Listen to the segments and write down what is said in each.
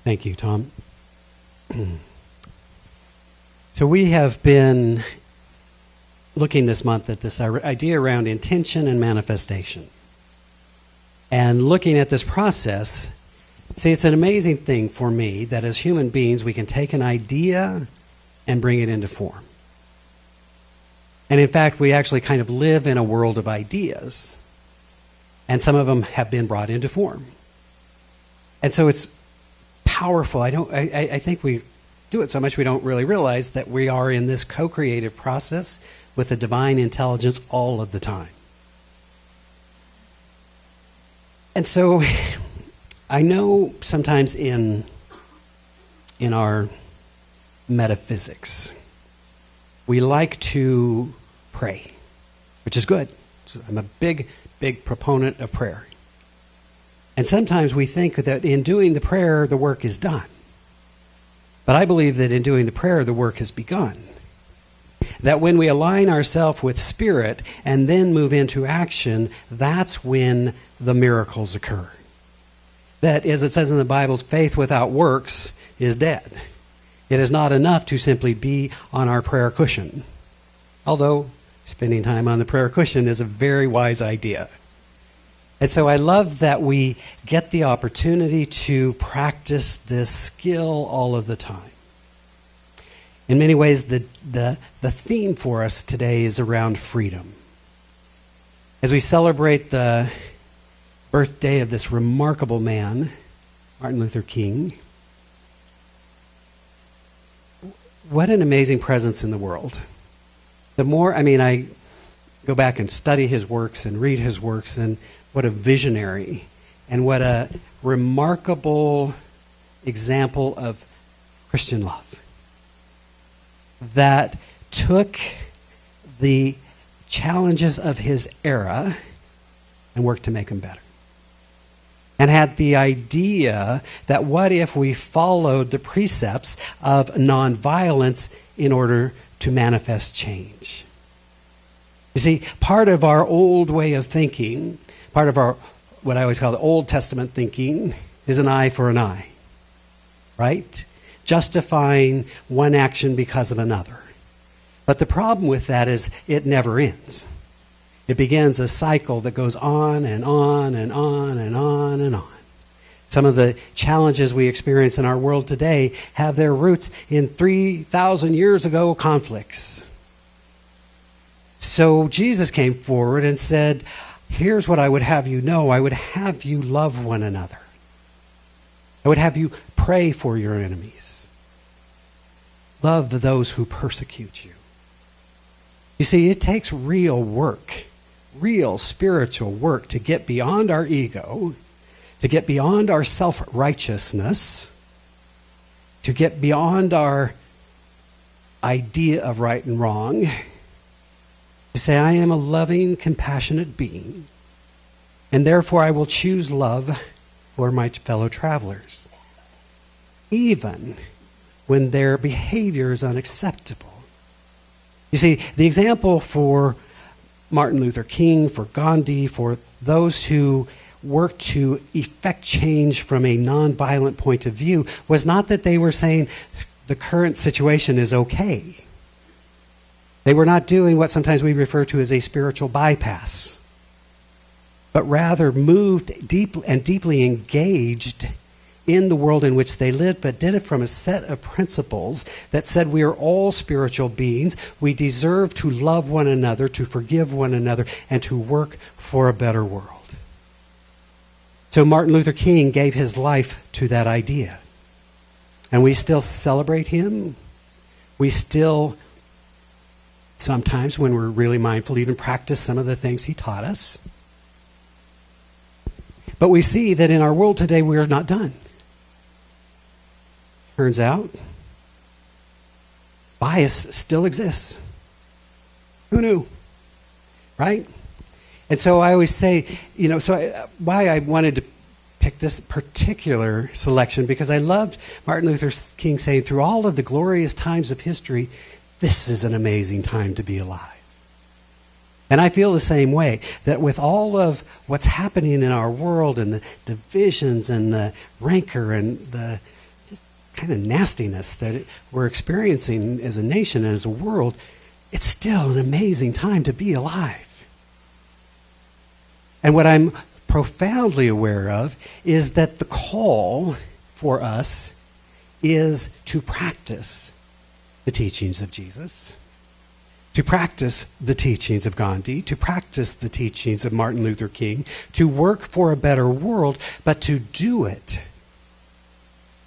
Thank you, Tom. So we have been looking this month at this idea around intention and manifestation. And looking at this process, see, it's an amazing thing for me that as human beings, we can take an idea and bring it into form. And in fact, we actually kind of live in a world of ideas. And some of them have been brought into form. And so it's powerful. I think we do it so much we don't really realize that we are in this co-creative process with the divine intelligence all of the time. And so I know sometimes in our metaphysics, we like to pray, which is good. So I'm a big proponent of prayer. And sometimes we think that in doing the prayer, the work is done. But I believe that in doing the prayer, the work has begun. That when we align ourselves with Spirit and then move into action, that's when the miracles occur. That, as it says in the Bible, faith without works is dead. It is not enough to simply be on our prayer cushion. Although spending time on the prayer cushion is a very wise idea. And so I love that we get the opportunity to practice this skill all of the time. In many ways, the theme for us today is around freedom. As we celebrate the birthday of this remarkable man, Martin Luther King, what an amazing presence in the world. I go back and study his works and read his works, and what a visionary and what a remarkable example of Christian love that took the challenges of his era and worked to make them better. And had the idea that what if we followed the precepts of nonviolence in order to manifest change? You see, part of our old way of thinking, part of our, what I always call the Old Testament thinking, is an eye for an eye, right? Justifying one action because of another. But the problem with that is it never ends. It begins a cycle that goes on and on and on and on and on. Some of the challenges we experience in our world today have their roots in 3,000 years ago conflicts. So Jesus came forward and said, here's what I would have you know. I would have you love one another. I would have you pray for your enemies. Love those who persecute you. You see, it takes real work, real spiritual work to get beyond our ego, to get beyond our self-righteousness, to get beyond our idea of right and wrong, to say, I am a loving, compassionate being, and therefore I will choose love for my fellow travelers, even when their behavior is unacceptable. You see, the example for Martin Luther King, for Gandhi, for those who worked to effect change from a nonviolent point of view was not that they were saying the current situation is okay. They were not doing what sometimes we refer to as a spiritual bypass, but rather moved deeply engaged in the world in which they lived, but did it from a set of principles that said we are all spiritual beings. We deserve to love one another, to forgive one another, and to work for a better world. So Martin Luther King gave his life to that idea. And we still celebrate him. We still, sometimes when we're really mindful, even practice some of the things he taught us. But we see that in our world today, we are not done. Turns out, bias still exists. Who knew? Right? And so I always say, why I wanted to pick this particular selection, because I loved Martin Luther King saying, through all of the glorious times of history, this is an amazing time to be alive. And I feel the same way, that with all of what's happening in our world and the divisions and the rancor and the kind of nastiness that we're experiencing as a nation and as a world, it's still an amazing time to be alive. And what I'm profoundly aware of is that the call for us is to practice the teachings of Jesus, to practice the teachings of Gandhi, to practice the teachings of Martin Luther King, to work for a better world, but to do it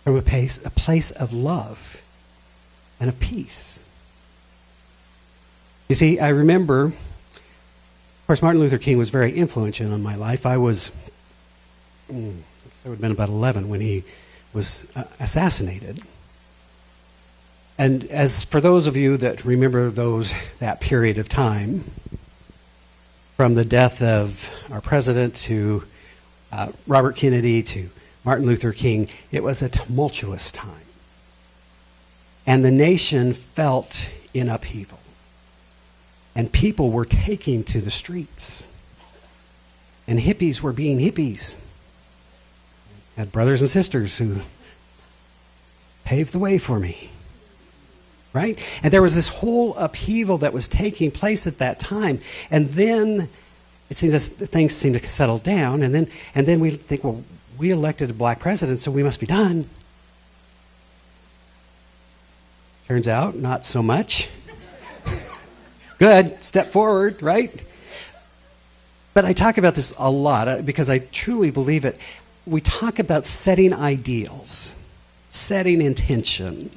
from a place of love and of peace. You see, I remember, of course, Martin Luther King was very influential in my life. I would have been about 11 when he was assassinated. And as for those of you that remember that period of time, from the death of our president to Robert Kennedy to Martin Luther King, it was a tumultuous time. And the nation felt in upheaval. And people were taking to the streets. And hippies were being hippies. I had brothers and sisters who paved the way for me. Right? And there was this whole upheaval that was taking place at that time. And then it seems as things seem to settle down. And then we think, well, we elected a black president, so we must be done. Turns out, not so much. Good, step forward, right? But I talk about this a lot because I truly believe it. We talk about setting ideals, setting intention,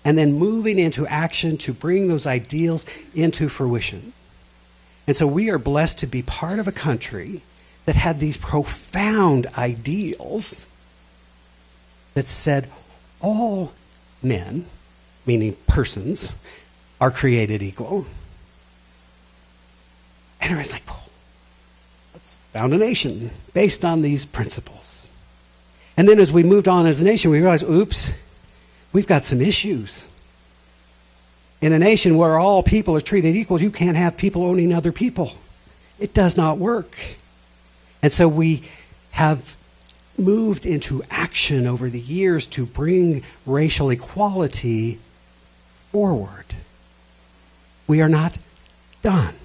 and then moving into action to bring those ideals into fruition. And so we are blessed to be part of a country that had these profound ideals that said all men, meaning persons, are created equal. And everybody's like, oh, let's found a nation based on these principles. And then as we moved on as a nation, we realized, oops, we've got some issues. In a nation where all people are treated equal, you can't have people owning other people. It does not work. And so we have moved into action over the years to bring racial equality forward. We are not done.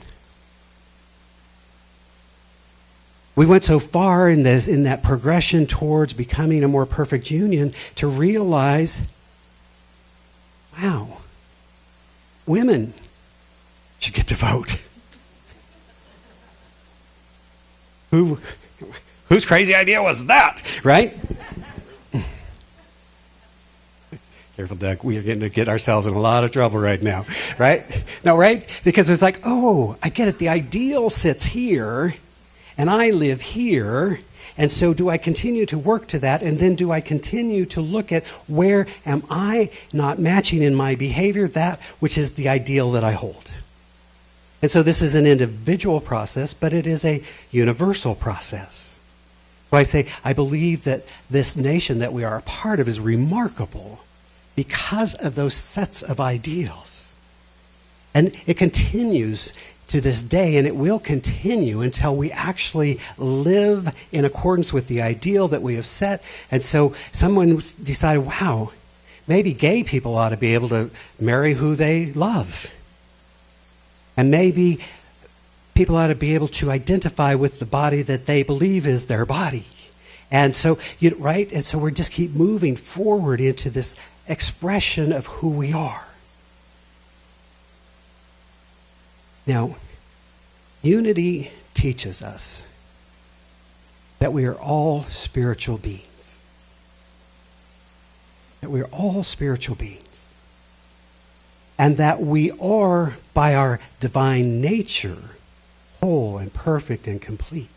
We went so far in that progression towards becoming a more perfect union to realize, wow, women should get to vote. Whose crazy idea was that, right? Careful, Doug. We are getting to get ourselves in a lot of trouble right now, right? No, right? Because it's like, oh, I get it. The ideal sits here, and I live here. And so do I continue to work to that? And then do I continue to look at where am I not matching in my behavior that which is the ideal that I hold? And so this is an individual process, but it is a universal process. So I say, I believe that this nation that we are a part of is remarkable because of those sets of ideals. And it continues to this day, and it will continue until we actually live in accordance with the ideal that we have set. And so someone decided, wow, maybe gay people ought to be able to marry who they love. And maybe people ought to be able to identify with the body that they believe is their body. And so, right? And so we just keep moving forward into this expression of who we are. Now, unity teaches us that we are all spiritual beings. That we are all spiritual beings. And that we are, by our divine nature, whole and perfect and complete.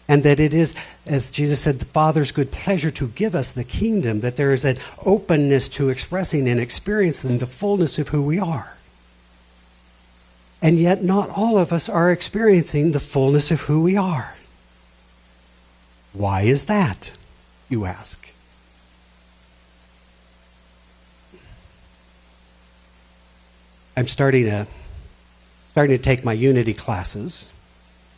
And that it is, as Jesus said, the Father's good pleasure to give us the kingdom, that there is an openness to expressing and experiencing the fullness of who we are. And yet not all of us are experiencing the fullness of who we are. Why is that, you ask? I'm starting to take my Unity classes.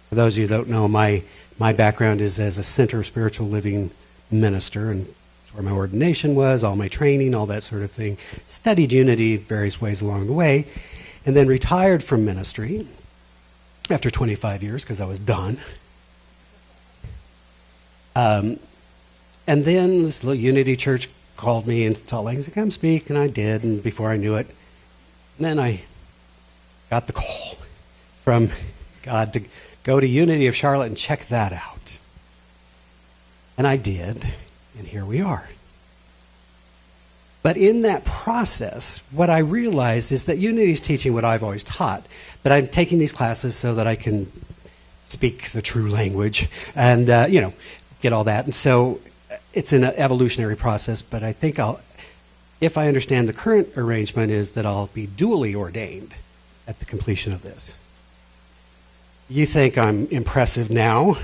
For those of you who don't know, my background is as a Center of Spiritual Living minister, and That's where my ordination was, all my training, all that sort of thing. Studied unity various ways along the way, and then retired from ministry after 25 years because I was done. And then this little Unity church called me in Salt Lake and said, come speak, and I did, and before I knew it, then I got the call from God to go to Unity of Charlotte and check that out. And I did, and here we are. But in that process, what I realized is that Unity is teaching what I've always taught, but I'm taking these classes so that I can speak the true language and, get all that. And so it's an evolutionary process, but I think if I understand the current arrangement, is that I'll be dually ordained at the completion of this. You think I'm impressive now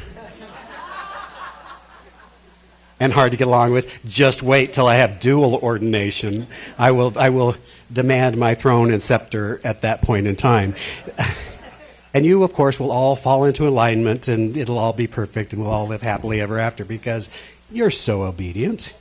and hard to get along with? Just wait till I have dual ordination. I will demand my throne and scepter at that point in time. And you, of course, will all fall into alignment, and it'll all be perfect, and we'll all live happily ever after because you're so obedient.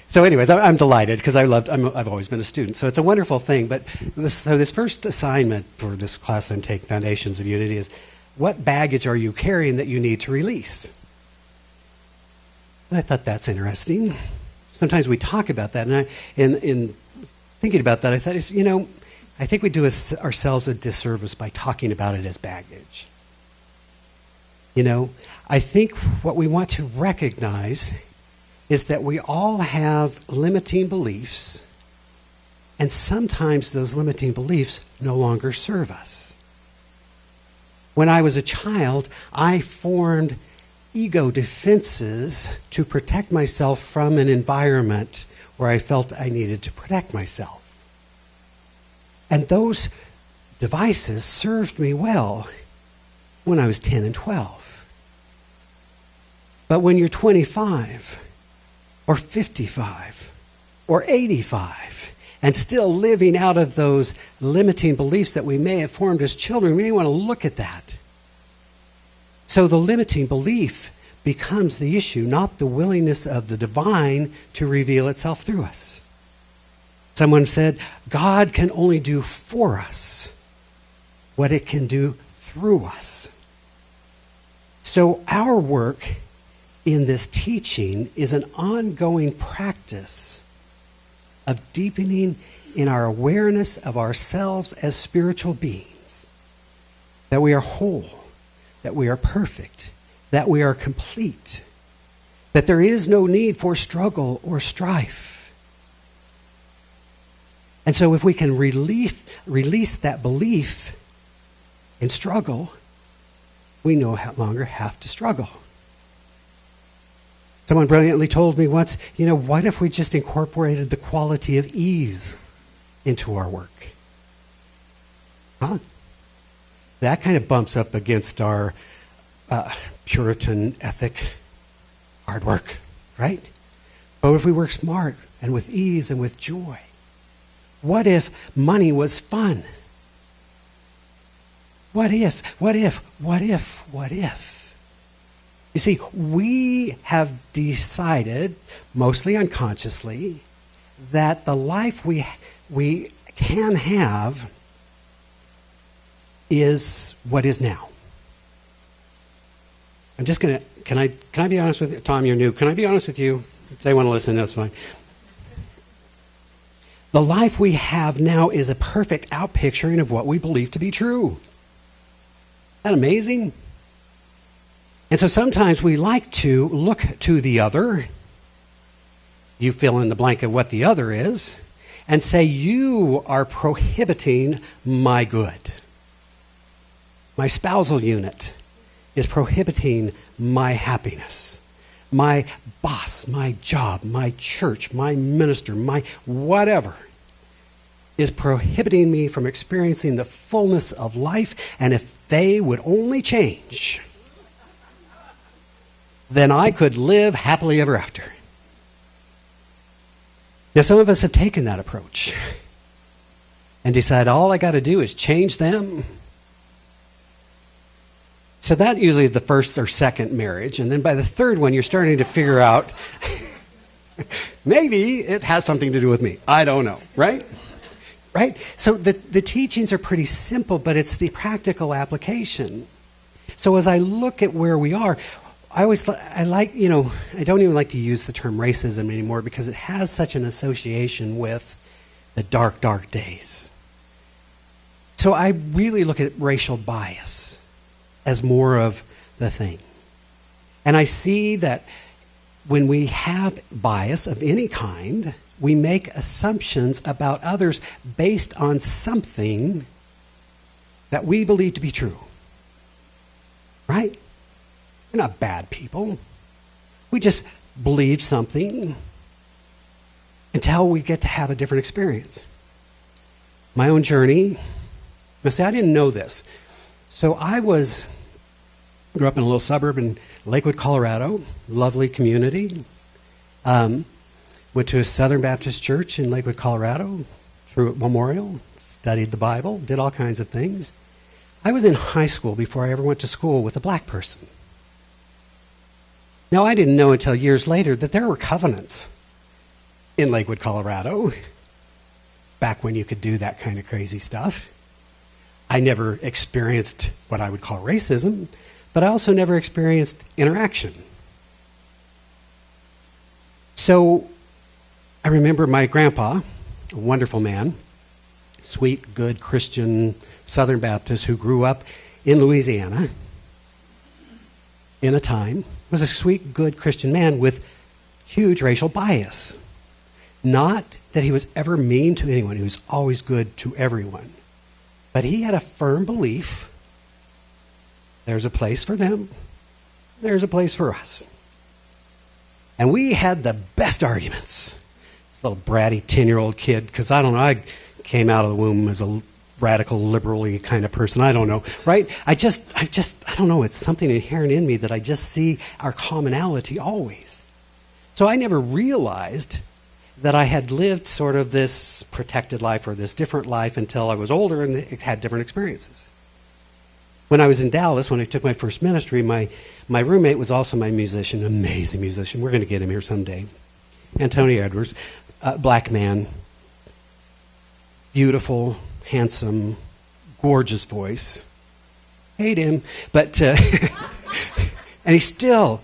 So anyways, I'm delighted because I've always been a student. So it's a wonderful thing. But this first assignment for this class I'm taking, Foundations of Unity, is what baggage are you carrying that you need to release? And I thought that's interesting. Sometimes we talk about that, and in thinking about that, I thought, I think we do ourselves a disservice by talking about it as baggage. I think what we want to recognize is that we all have limiting beliefs, and sometimes those limiting beliefs no longer serve us. When I was a child, I formed ego defenses to protect myself from an environment where I felt I needed to protect myself. And those devices served me well when I was 10 and 12. But when you're 25, or 55, or 85, and still living out of those limiting beliefs that we may have formed as children, we may want to look at that. So the limiting belief becomes the issue, not the willingness of the divine to reveal itself through us. Someone said, God can only do for us what it can do through us. So our work in this teaching is an ongoing practice of deepening in our awareness of ourselves as spiritual beings, that we are whole, that we are perfect, that we are complete, that there is no need for struggle or strife. And so if we can release that belief in struggle, we no longer have to struggle. Someone brilliantly told me once, what if we just incorporated the quality of ease into our work? That kind of bumps up against our Puritan ethic, hard work, right? But if we work smart and with ease and with joy, what if money was fun? What if? You see, we have decided, mostly unconsciously, that the life we can have is what is now. I'm just going to, can I be honest with you? Tom, you're new. Can I be honest with you? If they want to listen, that's fine. The life we have now is a perfect outpicturing of what we believe to be true. Isn't that amazing? And so sometimes we like to look to the other, you fill in the blank of what the other is, and say, you are prohibiting my good. My spousal unit is prohibiting my happiness. My boss, my job, my church, my minister, my whatever is prohibiting me from experiencing the fullness of life. And if they would only change, then I could live happily ever after. Now, some of us have taken that approach and decided all I got to do is change them So that usually is the first or second marriage. And then by the third one, you're starting to figure out, maybe it has something to do with me. I don't know, right? Right? So the teachings are pretty simple, but it's the practical application. So as I look at where we are, I don't even like to use the term racism anymore because it has such an association with the dark, dark days. So I really look at racial bias as more of the thing. And I see that when we have bias of any kind, we make assumptions about others based on something that we believe to be true. Right? We're not bad people. We just believe something until we get to have a different experience. My own journey, now see, I didn't know this. So grew up in a little suburb in Lakewood, Colorado, lovely community. Went to a Southern Baptist church in Lakewood, Colorado, through Memorial, studied the Bible, did all kinds of things. I was in high school before I ever went to school with a black person. Now, I didn't know until years later that there were covenants in Lakewood, Colorado, back when you could do that kind of crazy stuff. I never experienced what I would call racism, but I also never experienced interaction. So I remember my grandpa, a wonderful man, sweet, good Christian Southern Baptist who grew up in Louisiana in a time, was a sweet, good Christian man with huge racial bias. Not that he was ever mean to anyone. He was always good to everyone. But he had a firm belief, there's a place for them, there's a place for us. And we had the best arguments. This little bratty 10-year-old kid, because I don't know, I came out of the womb as a radical, liberally kind of person. I don't know, right? I don't know. It's something inherent in me that I just see our commonality always. So I never realized that I had lived sort of this protected life or this different life until I was older and had different experiences. When I was in Dallas, when I took my first ministry, my roommate was also my musician, amazing musician. We're going to get him here someday. Antonio Edwards, black man, beautiful, handsome, gorgeous voice. Hate him, but and he's still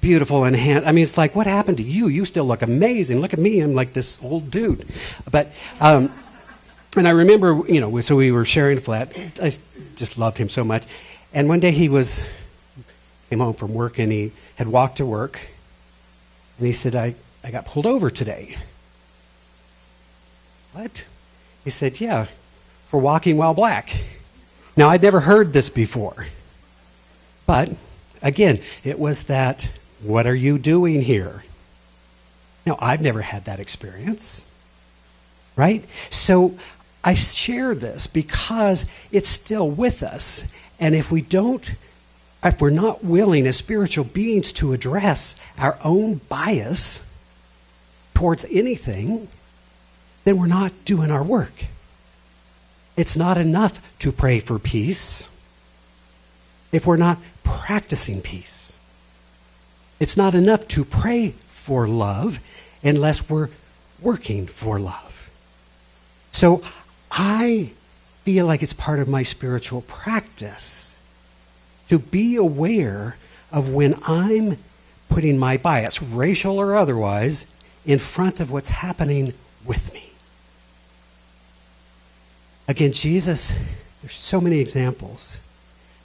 beautiful and I mean, it's like, what happened to you? You still look amazing. Look at me. I'm like this old dude. But and I remember, so we were sharing a flat. I just loved him so much. And one day he came home from work and he had walked to work. And he said, I got pulled over today. What? He said, yeah, for walking while black. Now, I'd never heard this before. But, again, it was that, what are you doing here? Now, I've never had that experience, right? So I share this because it's still with us. And if we're not willing as spiritual beings to address our own bias towards anything, then we're not doing our work. It's not enough to pray for peace if we're not practicing peace. It's not enough to pray for love unless we're working for love. So I feel like it's part of my spiritual practice to be aware of when I'm putting my bias, racial or otherwise, in front of what's happening with me. Again, Jesus, there's so many examples.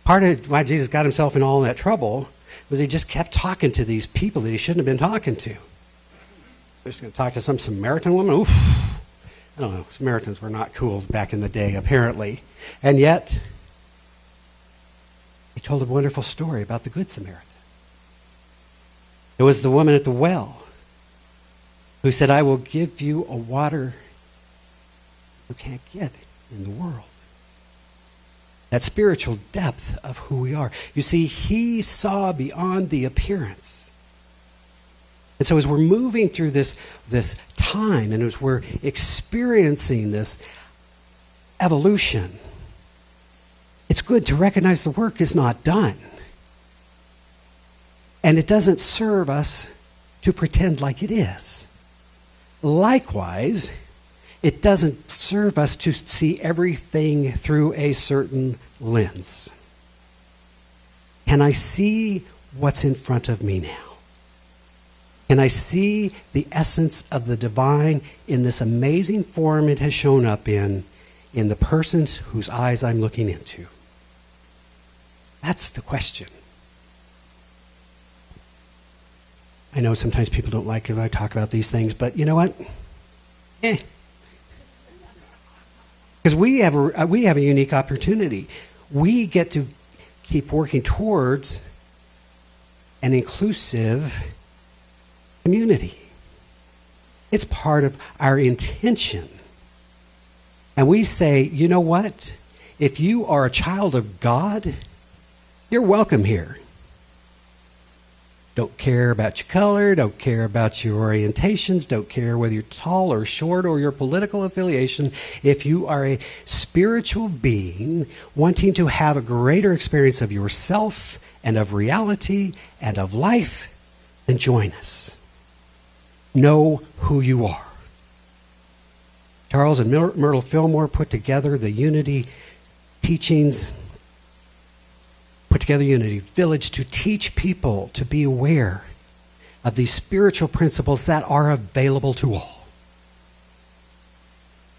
Part of why Jesus got himself in all that trouble was he just kept talking to these people that he shouldn't have been talking to. They're just going to talk to some Samaritan woman? Oof. I don't know. Samaritans were not cool back in the day, apparently. And yet, he told a wonderful story about the Good Samaritan. It was the woman at the well who said, I will give you a water you can't get in the world. That spiritual depth of who we are. You see, he saw beyond the appearance. And so as we're moving through this time and as we're experiencing this evolution, It's good to recognize the work is not done. And it doesn't serve us to pretend like it is. Likewise, it doesn't serve us to see everything through a certain lens. Can I see what's in front of me now? Can I see the essence of the divine in this amazing form it has shown up in the person whose eyes I'm looking into? That's the question. I know sometimes people don't like it when I talk about these things, but you know what? Because we have a unique opportunity. We get to keep working towards an inclusive community. It's part of our intention. And we say, you know what? If you are a child of God, you're welcome here. Don't care about your color, don't care about your orientations, don't care whether you're tall or short or your political affiliation. If you are a spiritual being wanting to have a greater experience of yourself and of reality and of life, then join us. Know who you are. Charles and Myrtle Fillmore put together the Unity teachings, put together Unity Village to teach people to be aware of these spiritual principles that are available to all.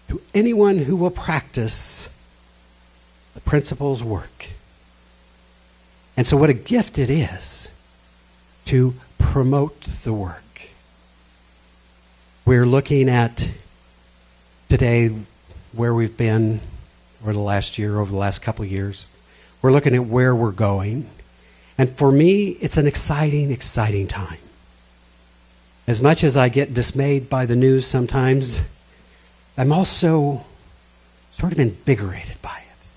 To anyone who will practice the principles work. And so what a gift it is to promote the work. We're looking at today where we've been over the last year, over the last couple of years. We're looking at where we're going. And for me, it's an exciting, exciting time. As much as I get dismayed by the news sometimes, I'm also sort of invigorated by it.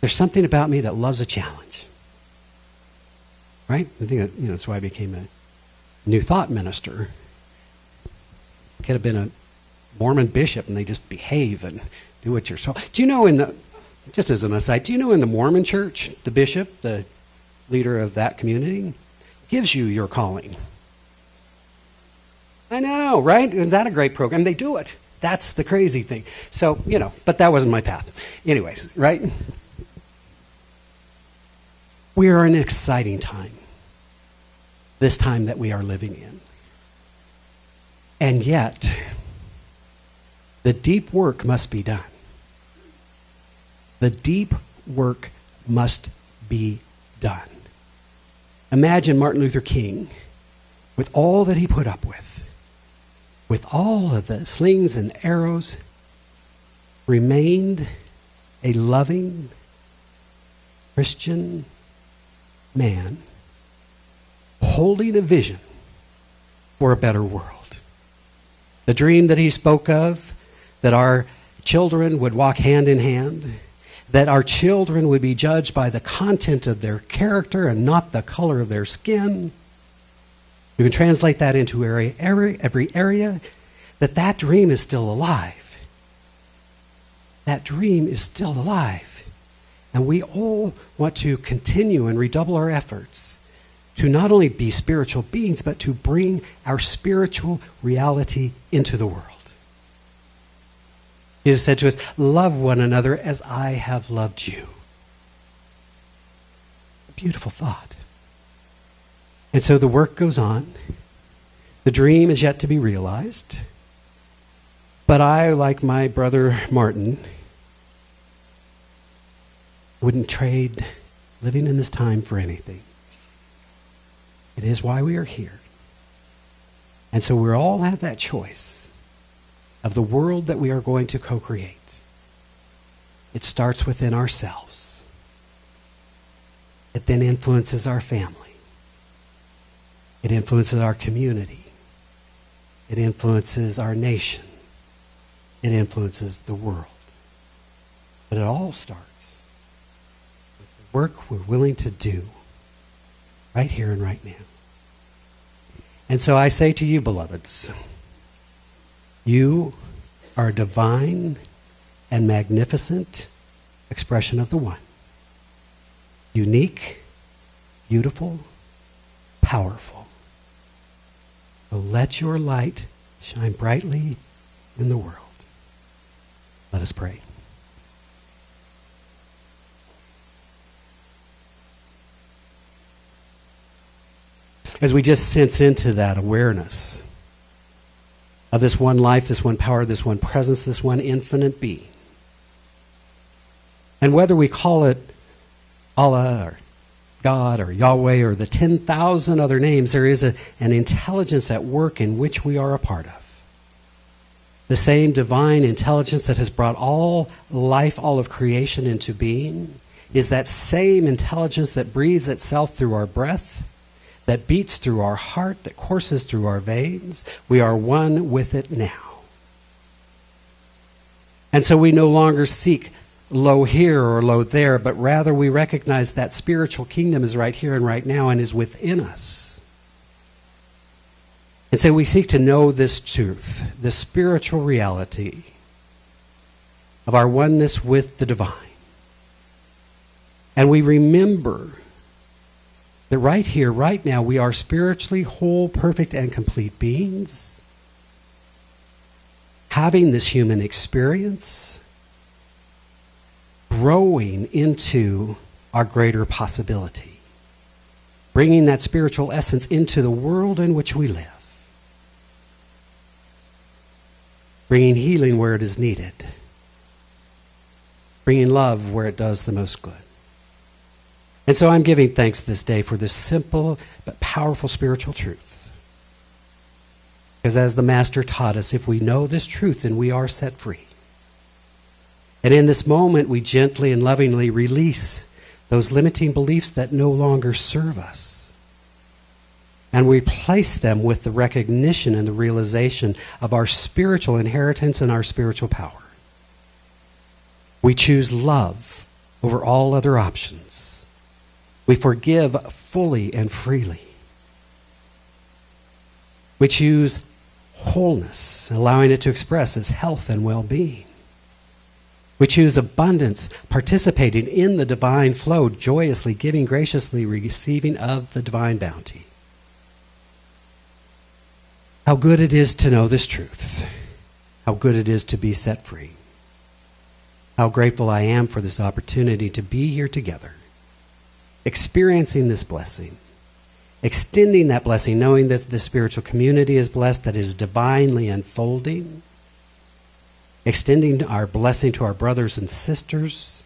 There's something about me that loves a challenge. Right? I think that's why I became a New Thought minister. Could have been a Mormon bishop and they just behave and do what you're told. Do you know just as an aside, do you know in the Mormon church, the bishop, the leader of that community, gives you your calling? I know, right? Isn't that a great program? They do it. That's the crazy thing. So, but that wasn't my path. Anyways, right? We are in an exciting time. This time that we are living in. And yet, the deep work must be done. The deep work must be done. Imagine Martin Luther King, with all that he put up with all of the slings and arrows, remained a loving Christian man holding a vision for a better world. The dream that he spoke of, that our children would walk hand in hand, that our children would be judged by the content of their character and not the color of their skin. You can translate that into every area, that dream is still alive. That dream is still alive. And we all want to continue and redouble our efforts to not only be spiritual beings, but to bring our spiritual reality into the world. Jesus said to us, love one another as I have loved you. A beautiful thought. And so the work goes on. The dream is yet to be realized. But I, like my brother Martin, wouldn't trade living in this time for anything. It is why we are here. And so we all have that choice of the world that we are going to co-create. It starts within ourselves. It then influences our family. It influences our community. It influences our nation. It influences the world. But it all starts with the work we're willing to do right here and right now. And so I say to you, beloveds, you are a divine and magnificent expression of the one. Unique, beautiful, powerful. So let your light shine brightly in the world. Let us pray. As we just sense into that awareness of this one life, this one power, this one presence, this one infinite being, and whether we call it Allah or God or Yahweh or the 10,000 other names, there is an intelligence at work in which we are a part of. The same divine intelligence that has brought all life, all of creation into being, is that same intelligence that breathes itself through our breath, that beats through our heart, that courses through our veins. We are one with it now. And so we no longer seek low here or low there, but rather we recognize that spiritual kingdom is right here and right now and is within us. And so we seek to know this truth, this spiritual reality of our oneness with the divine. And we remember that right here, right now, we are spiritually whole, perfect, and complete beings, having this human experience, growing into our greater possibility, bringing that spiritual essence into the world in which we live, bringing healing where it is needed, bringing love where it does the most good. And so I'm giving thanks this day for this simple but powerful spiritual truth. Because as the Master taught us, if we know this truth, then we are set free. And in this moment, we gently and lovingly release those limiting beliefs that no longer serve us. And we replace them with the recognition and the realization of our spiritual inheritance and our spiritual power. We choose love over all other options. We forgive fully and freely. We choose wholeness, allowing it to express as health and well-being. We choose abundance, participating in the divine flow, joyously giving, graciously receiving of the divine bounty. How good it is to know this truth. How good it is to be set free. How grateful I am for this opportunity to be here together, experiencing this blessing, extending that blessing, knowing that the spiritual community is blessed, that is divinely unfolding, extending our blessing to our brothers and sisters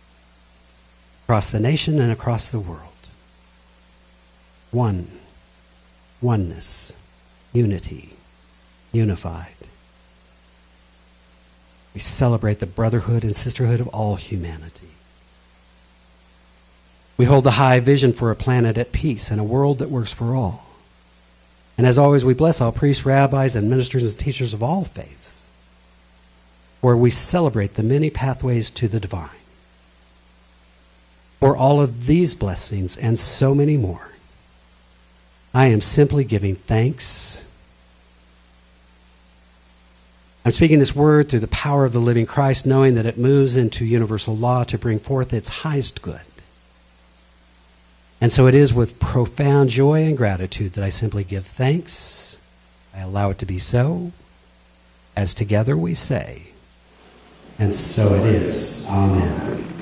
across the nation and across the world. Oneness, unity, unified. We celebrate the brotherhood and sisterhood of all humanity. We hold the high vision for a planet at peace and a world that works for all. And as always, we bless all priests, rabbis, and ministers and teachers of all faiths, where we celebrate the many pathways to the divine. For all of these blessings and so many more, I am simply giving thanks. I'm speaking this word through the power of the living Christ, knowing that it moves into universal law to bring forth its highest good. And so it is with profound joy and gratitude that I simply give thanks. I allow it to be so, as together we say, and so it is. Amen.